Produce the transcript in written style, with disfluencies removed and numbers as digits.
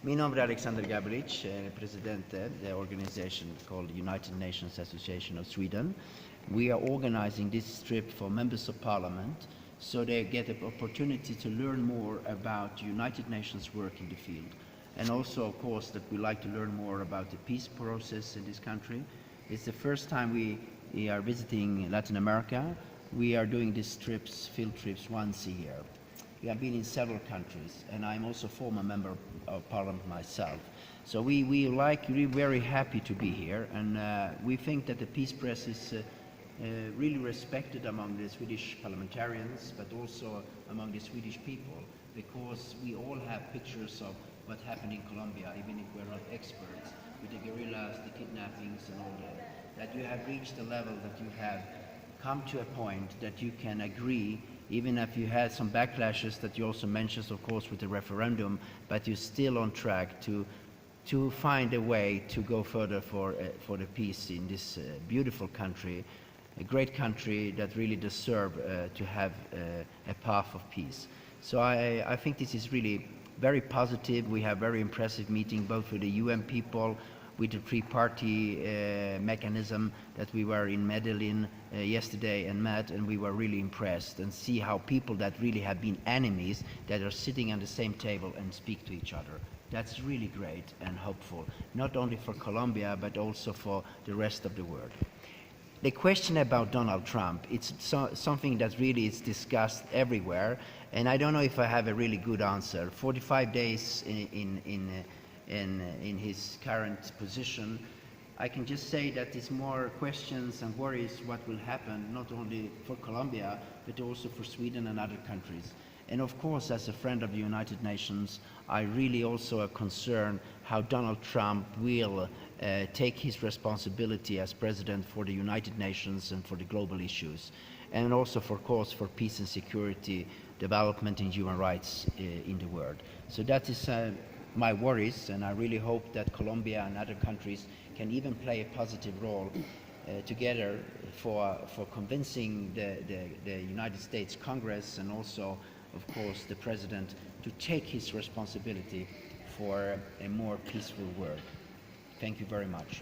Mi nombre es Aleksander Gabelic, presidente de the organization called United Nations Association of Sweden. We are organizing this trip for members of parliament so they get the opportunity to learn more about United Nations work in the field. And also, of course, that we like to learn more about the peace process in this country. It's the first time we are visiting Latin America. We are doing these trips, field trips, once a year. We have been in several countries, and I'm also a former member of parliament myself. So we're very happy to be here, and we think that the peace press is really respected among the Swedish parliamentarians, but also among the Swedish people, because we all have pictures of what happened in Colombia, even if we're not experts, with the guerrillas, the kidnappings, and all that you have reached a level that you have come to a point that you can agree, even if you had some backlashes that you also mentioned, of course, with the referendum, but you're still on track to find a way to go further for the peace in this beautiful country, a great country that really deserves to have a path of peace. So I think this is really very positive. We have very impressive meeting both with the UN people, with the three-party mechanism that we were in Medellin yesterday and met, and we were really impressed and see how people that really have been enemies that are sitting on the same table and speak to each other. That's really great and hopeful, not only for Colombia, but also for the rest of the world. The question about Donald Trump, it's something that really is discussed everywhere, and I don't know if I have a really good answer. 45 days in his current position, I can just say that it's more questions and worries what will happen, not only for Colombia, but also for Sweden and other countries. And of course, as a friend of the United Nations, I really also are concerned how Donald Trump will take his responsibility as president for the United Nations and for the global issues, and also, of course, for peace and security, development and human rights in the world. So that is my worries, and I really hope that Colombia and other countries can even play a positive role together for convincing the United States Congress and also, of course, the President to take his responsibility for a more peaceful world. Thank you very much.